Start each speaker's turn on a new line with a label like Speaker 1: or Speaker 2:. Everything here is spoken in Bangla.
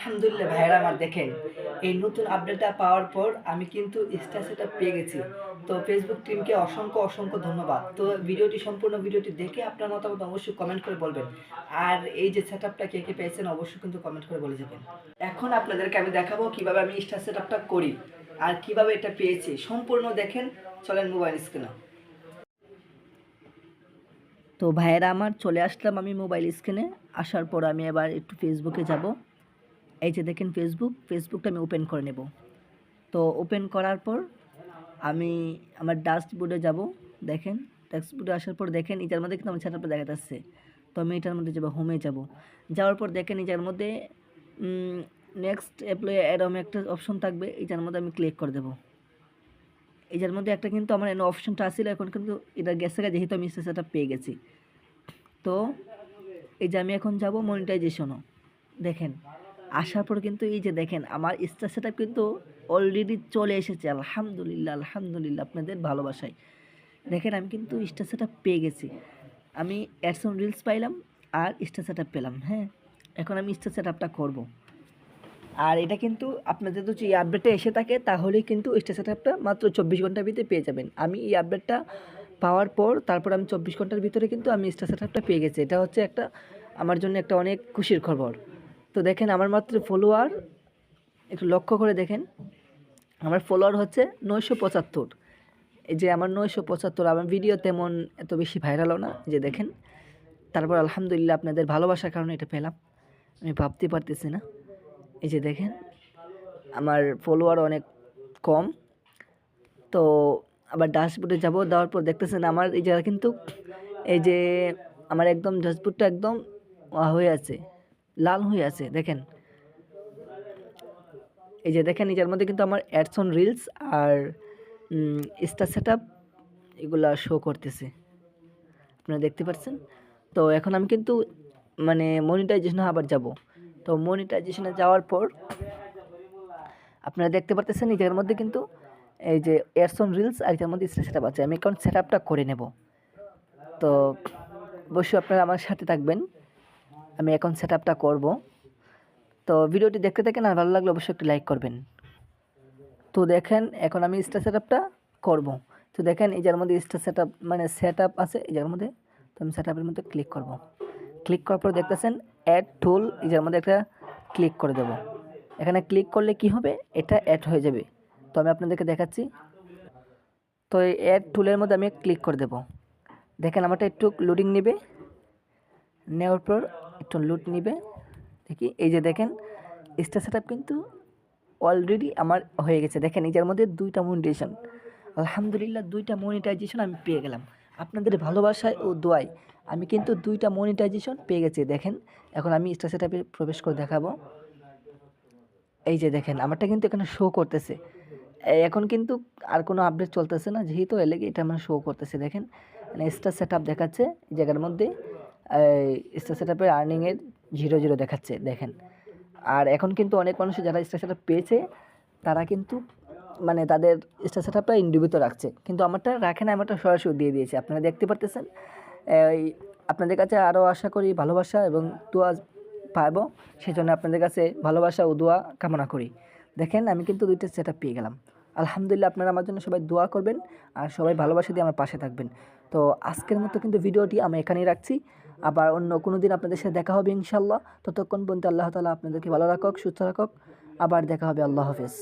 Speaker 1: আলহামদুলিল্লাহ ভাইয়েরা আমার দেখেন এই নতুন আপডেটটা পাওয়ার পর আমি কিন্তু স্টার সেটআপ পেয়ে গেছি। তো ফেসবুক টিমকে অসংখ্য অসংখ্য ধন্যবাদ। তো সম্পূর্ণ ভিডিওটি দেখে আপনার মতামত অবশ্যই কমেন্ট করে বলবেন। আর এই যে সেটআপটা কে কে পেয়েছেন অবশ্যই কিন্তু কমেন্ট করে বলে যাবেন। এখন আপনাদেরকে আমি দেখাবো কিভাবে আমি স্টার সেটআপটা করি আর কিভাবে এটা পেয়েছি। সম্পূর্ণ দেখেন, চলেন মোবাইল স্ক্রিনে। তো ভাইয়েরা আমার চলে আসলাম আমি মোবাইল স্ক্রিনে। আসার পর আমি এবার একটু ফেসবুকে যাব। এই যে দেখেন ফেসবুকটা আমি ওপেন করে নেব। তো ওপেন করার পর আমি আমার ড্যাশবোর্ডে যাব। দেখেন ড্যাশবোর্ডে আসার পর দেখেন এটার মধ্যে কিন্তু আমার সেটআপটা দেখা যাচ্ছে। তো আমি এটার মধ্যে যাব, হোমে যাব। যাওয়ার পর দেখেন এটার মধ্যে নেক্সট অ্যাপ্লাই এরকম একটা অপশন থাকবে, এটার মধ্যে আমি ক্লিক করে দেবো। এটার মধ্যে একটা কিন্তু আমার এনে অপশনটা আসছিল, এখন কিন্তু এটা গেছে যেহেতু আমি সেটআপ পেয়ে গেছি। তো এই যে আমি এখন যাব মনিটাইজেশনও। দেখেন আসার পর কিন্তু এই যে দেখেন আমার স্টার সেটআপ কিন্তু অলরেডি চলে এসেছে। আলহামদুলিল্লাহ আলহামদুলিল্লাহ আপনাদের ভালোবাসায় দেখেন আমি কিন্তু স্টার সেটআপ পেয়ে গেছি। আমি অ্যাডস অন রিলস পাইলাম আর স্টার সেটআপ পেলাম। হ্যাঁ, এখন আমি স্টার সেটআপটা করব। আর এটা কিন্তু আপনাদের যদি এই আপডেটটা এসে থাকে তাহলেই কিন্তু স্টার সেটআপটা মাত্র 24 ঘন্টার ভিতরে পেয়ে যাবেন। আমি এই আপডেটটা পাওয়ার পর তারপর আমি 24 ঘন্টার ভিতরে কিন্তু আমি স্টার সেটআপটা পেয়ে গেছি। এটা হচ্ছে একটা আমার জন্য একটা অনেক খুশির খবর। তো দেখেন আমার মাত্র ফলোয়ার একটু লক্ষ্য করে দেখেন, আমার ফলোয়ার হচ্ছে 975। এই যে আমার 975, আমার ভিডিও তেমন এত বেশি ভাইরালও না। যে দেখেন তারপর আলহামদুলিল্লাহ আপনাদের ভালোবাসার কারণে এটা পেলাম, আমি ভাবতে পারতেছি না। এই যে দেখেন আমার ফলোয়ার অনেক কম। তো আবার ড্যাশবোর্ডে যাব, দেওয়ার পর দেখতেছেন আমার এই জায়গা কিন্তু এই যে আমার একদম ড্যাশবোর্ডটা একদম হয়ে আছে, লাল হয়ে আছে। দেখেন এই যে দেখেন এটার মধ্যে কিন্তু আমার অ্যাডস অন রিলস আর স্টার সেটআপ এগুলা শো করতেছে, আপনারা দেখতে পাচ্ছেন। তো এখন আমি কিন্তু মানে মনিটাইজেশনে আবার যাব। তো মনিটাইজেশনে যাওয়ার পর আপনারা দেখতে পাচ্ছেন এটার মধ্যে কিন্তু এই যে অ্যাডস অন রিলস আর এটার মধ্যে স্টার সেটআপ আছে। আমি এখন সেটআপটা করে নেব। তো অবশ্যই আপনারা আমার সাথে থাকবেন, আমি এখন সেটআপটা করব। তো ভিডিওটি দেখতে থাকেন, আর ভালো লাগলে অবশ্যই একটু লাইক করবেন। তো দেখেন এখন আমি স্টার সেটআপটা করব। তো দেখেন এই যার মধ্যে স্টার সেটআপ মানে সেটআপ আছে এই যার মধ্যে। তো আমি সেটআপের মধ্যে ক্লিক করব। ক্লিক করার পর দেখতেছেন অ্যাড টুল এই যার মধ্যে একটা ক্লিক করে দেব। এখানে ক্লিক করলে কি হবে, এটা অ্যাড হয়ে যাবে। তো আমি আপনাদেরকে দেখাচ্ছি। তো এই অ্যাড টুলের মধ্যে আমি ক্লিক করে দেব। দেখেন আমারটা একটু লোডিং নেবে, নেওয়ার পর একটু লুট নিবে। দেখি এই যে দেখেন স্টার সেটআপ কিন্তু অলরেডি আমার হয়ে গেছে। দেখেন এটার মধ্যে 2টা মনিটাইজেশন, আলহামদুলিল্লাহ 2টা মনিটাইজেশন আমি পেয়ে গেলাম। আপনাদের ভালোবাসায় ও দোয়ায় আমি কিন্তু 2টা মনিটাইজেশন পেয়ে গেছি। দেখেন এখন আমি স্টার সেটআপে প্রবেশ করে দেখাবো। এই যে দেখেন আমারটা কিন্তু এখানে শো করতেছে। এখন কিন্তু আর কোনো আপডেট চলতেছে না, যেহেতু এলে এটা আমার শো করতেছে। দেখেন স্টার সেটআপ দেখাচ্ছে এই জায়গার মধ্যে, স্টার সেটআপের আর্নিংয়ের 0 দেখাচ্ছে। দেখেন আর এখন কিন্তু অনেক মানুষ যারা স্টার সেটআপ পেয়েছে তারা কিন্তু মানে তাদের স্টার সেটআপটা ইন্ডিভিজুয়াল রাখছে, কিন্তু আমারটা রাখে না, আমারটা সরাসরি দিয়ে দিয়েছে। আপনারা দেখতে পারতেছেন। আপনাদের কাছে আরও আশা করি ভালোবাসা এবং দোয়া পাবো, সেই জন্য আপনাদের কাছে ভালোবাসা ও দোয়া কামনা করি। দেখেন আমি কিন্তু 2টা সেটআপ পেয়ে গেলাম। আলহামদুলিল্লাহ আপনারা আমার জন্য সবাই দোয়া করবেন আর সবাই ভালোবাসা দিয়ে আমার পাশে থাকবেন। তো আজকের মতো কিন্তু ভিডিওটি আমি এখানেই রাখছি। আবার অন্য কোনো দিন আপনাদের সাথে দেখা হবে ইনশাল্লাহ। ততক্ষণ পর্যন্ত আল্লাহ তাআলা আপনাদেরকে ভালো রাখুক, সুস্থ রাখুক। আবার দেখা হবে। আল্লাহ হাফেজ।